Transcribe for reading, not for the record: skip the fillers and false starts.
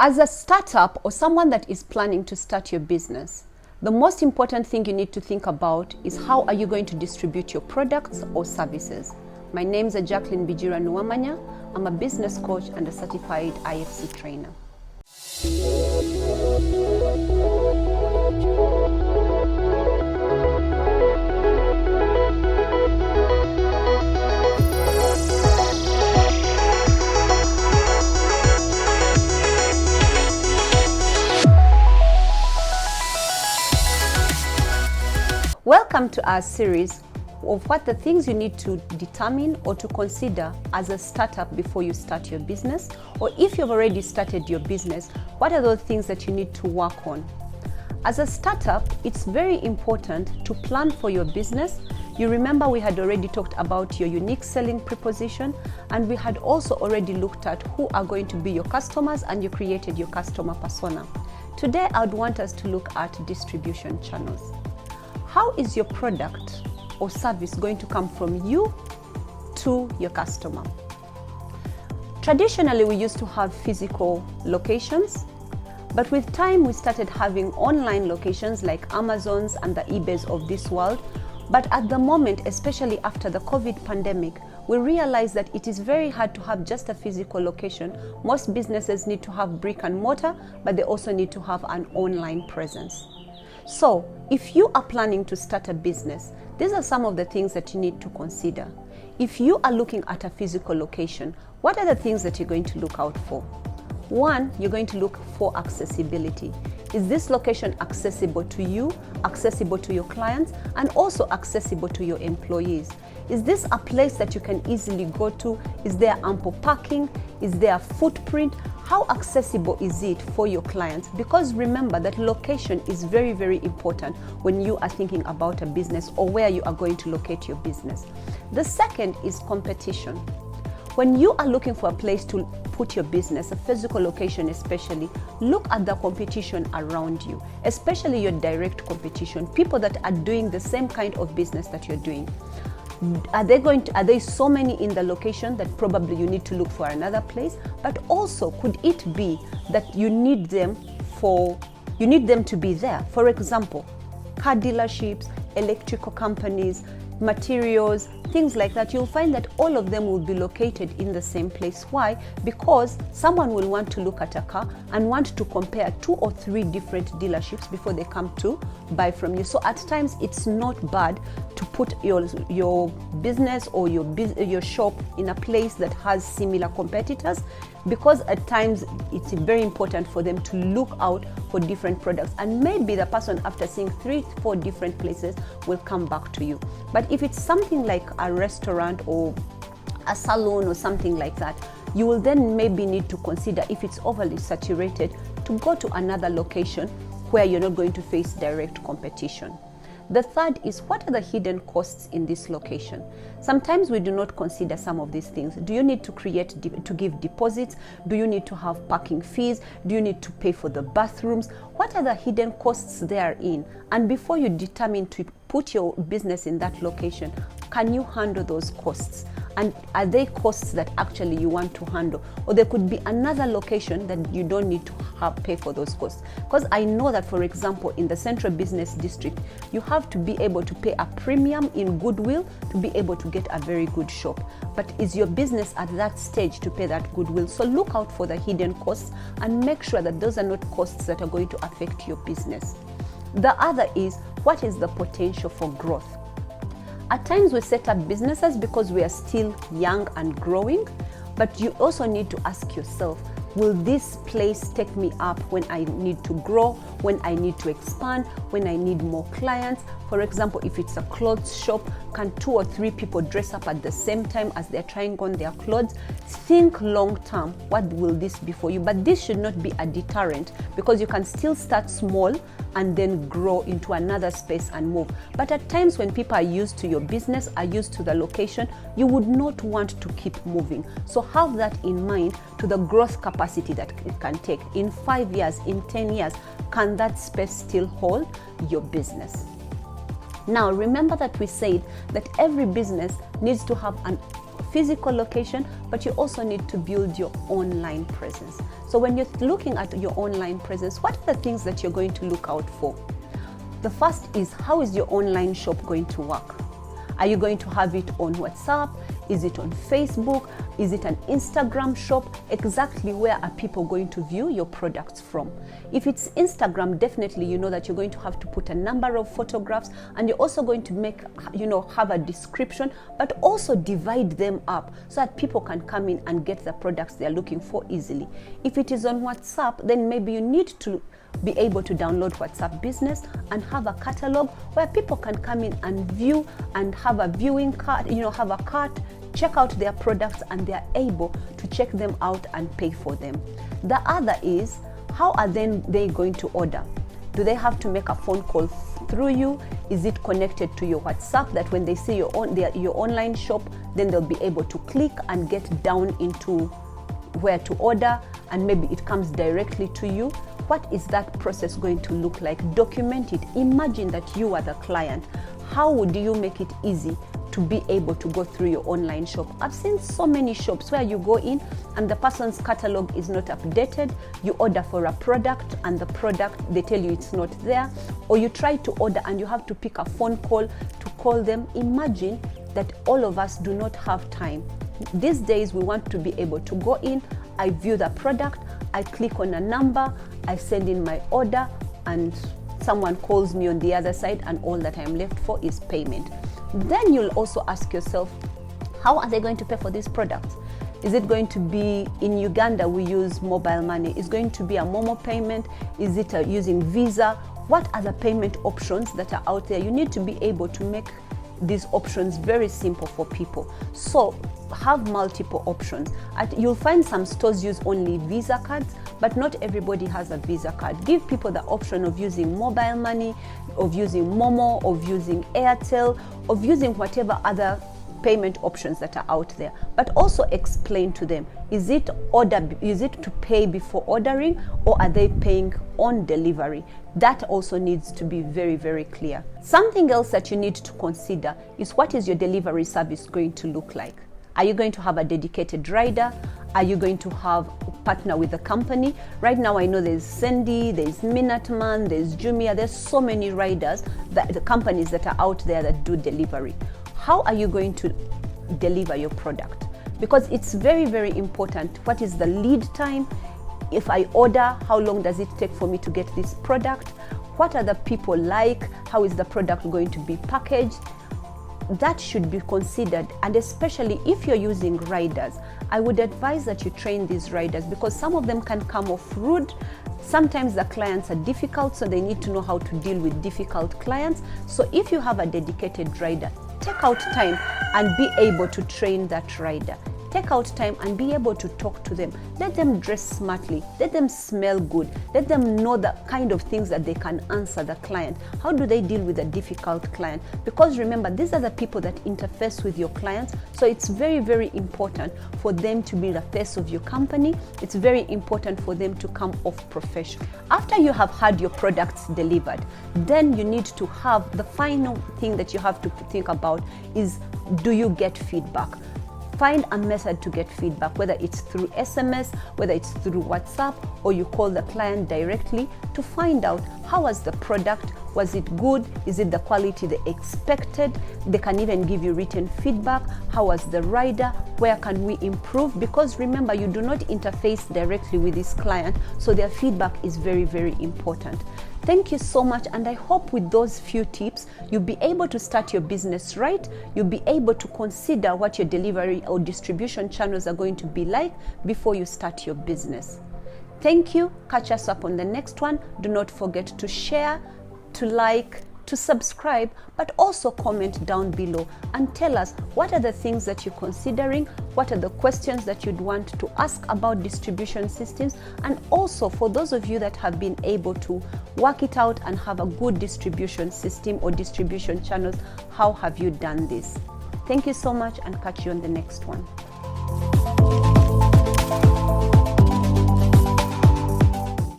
As a startup or someone that is planning to start your business, the most important thing you need to think about is how are you going to distribute your products or services. My name is Jacqueline Bijira Nuamanya. I'm a business coach and a certified IFC trainer. Welcome to our series of what the things you need to determine or to consider as a startup before you start your business, or if you've already started your business, what are those things that you need to work on. As a startup, it's very important to plan for your business. You remember we had already talked about your unique selling proposition, and we had also already looked at who are going to be your customers, and you created your customer persona. Today, I'd want us to look at distribution channels. How is your product or service going to come from you to your customer? Traditionally, we used to have physical locations, but with time we started having online locations like Amazon's and the eBays of this world. But at the moment, especially after the COVID pandemic, we realize that it is very hard to have just a physical location. Most businesses need to have brick and mortar, but they also need to have an online presence. So, if you are planning to start a business, these are some of the things that you need to consider. If you are looking at a physical location, what are the things that you're going to look out for? One, you're going to look for accessibility. Is this location accessible to you, accessible to your clients, and also accessible to your employees? Is this a place that you can easily go to? Is there ample parking? Is there a footprint? How accessible is it for your clients? Because remember that location is very, very important when you are thinking about a business or where you are going to locate your business. The second is competition. When you are looking for a place to put your business, a physical location especially, look at the competition around you, especially your direct competition, people that are doing the same kind of business that you're doing. Are there so many in the location that probably you need to look for another place? But also, could it be that you need them to be there? For example, car dealerships, electrical companies, materials, things like that. You'll find that all of them will be located in the same place. Why? Because someone will want to look at a car and want to compare 2 or 3 different dealerships before they come to buy from you. So at times it's not bad to put your business or your shop in a place that has similar competitors, because at times it's very important for them to look out for different products, and maybe the person, after seeing 3-4 different places, will come back to you. But if it's something like a restaurant or a salon or something like that, you will then maybe need to consider, if it's overly saturated, to go to another location where you're not going to face direct competition. The third is, what are the hidden costs in this location? Sometimes we do not consider some of these things. Do you need to give deposits? Do you need to have parking fees? Do you need to pay for the bathrooms? What are the hidden costs therein? And before you determine to put your business in that location, can you handle those costs? And are they costs that actually you want to handle? Or there could be another location that you don't need to pay for those costs. Because I know that, for example, in the Central Business District, you have to be able to pay a premium in goodwill to be able to get a very good shop. But is your business at that stage to pay that goodwill? So look out for the hidden costs and make sure that those are not costs that are going to affect your business. The other is, what is the potential for growth? At times we set up businesses because we are still young and growing, but you also need to ask yourself, will this place take me up when I need to grow, when I need to expand, when I need more clients? For example, if it's a clothes shop, can 2 or 3 people dress up at the same time as they're trying on their clothes? Think long term, what will this be for you? But this should not be a deterrent, because you can still start small and then grow into another space and move. But at times when people are used to your business, are used to the location, you would not want to keep moving. So have that in mind, to the growth capacity that it can take. In 5 years, in 10 years, can that space still hold your business? Now, remember that we said that every business needs to have a physical location, but you also need to build your online presence. So when you're looking at your online presence, what are the things that you're going to look out for? The first is, how is your online shop going to work? Are you going to have it on WhatsApp? Is it on Facebook? Is it an Instagram shop? Exactly where are people going to view your products from? If it's Instagram, definitely you know that you're going to have to put a number of photographs, and you're also going to make, have a description, but also divide them up so that people can come in and get the products they're looking for easily. If it is on WhatsApp, then maybe you need to be able to download WhatsApp Business and have a catalog where people can come in and view and have a viewing cart, have a cart, check out their products, and they're able to check them out and pay for them. The other is, how are then they going to order? Do they have to make a phone call through you? Is it connected to your WhatsApp that when they see your online shop, then they'll be able to click and get down into where to order, and maybe it comes directly to you? What is that process going to look like? Document it. Imagine that you are the client. How would you make it easy to be able to go through your online shop? I've seen so many shops where you go in and the person's catalog is not updated. You order for a product and the product, they tell you it's not there, or you try to order and you have to pick a phone call to call them. Imagine that all of us do not have time. These days we want to be able to go in, I view the product, I click on a number, I send in my order, and someone calls me on the other side, and all that I'm left for is payment. Then you'll also ask yourself, how are they going to pay for these products? Is it going to be, in Uganda we use mobile money, is going to be a Momo payment? Is it using Visa? What are the payment options that are out there? You need to be able to make these options very simple for people. So have multiple options. You'll find some stores use only Visa cards, but not everybody has a Visa card. Give people the option of using mobile money, of using Momo, of using Airtel, of using whatever other payment options that are out there, but also explain to them, is it to pay before ordering, or are they paying on delivery? That also needs to be very, very clear. Something else that you need to consider is, what is your delivery service going to look like? Are you going to have a dedicated rider? Are you going to have partner with the company? Right now I know there's Sendy, there's Minutman, there's Jumia, there's so many riders, the companies that are out there that do delivery. How are you going to deliver your product? Because it's very, very important. What is the lead time? If I order, how long does it take for me to get this product? What are the people like? How is the product going to be packaged? That should be considered, and especially if you're using riders, I would advise that you train these riders, because some of them can come off rude. Sometimes the clients are difficult, so they need to know how to deal with difficult clients. So if you have a dedicated rider, take out time and be able to train that rider. Take out time and be able to talk to them. Let them dress smartly. Let them smell good. Let them know the kind of things that they can answer the client. How do they deal with a difficult client? Because remember, these are the people that interface with your clients. So it's very, very important for them to be the face of your company. It's very important for them to come off professional. After you have had your products delivered, then you need to have the final thing that you have to think about is, do you get feedback? Find a method to get feedback, whether it's through SMS, whether it's through WhatsApp, or you call the client directly to find out, how was the product? Was it good? Is it the quality they expected? They can even give you written feedback. How was the rider? Where can we improve? Because remember, you do not interface directly with this client, so their feedback is very, very important. Thank you so much, and I hope with those few tips you'll be able to start your business right. You'll be able to consider what your delivery or distribution channels are going to be like before you start your business. Thank you. Catch us up on the next one. Do not forget to share, to like, to subscribe, but also comment down below and tell us, what are the things that you're considering, what are the questions that you'd want to ask about distribution systems, and also for those of you that have been able to work it out and have a good distribution system or distribution channels, how have you done this? Thank you so much, and catch you on the next one.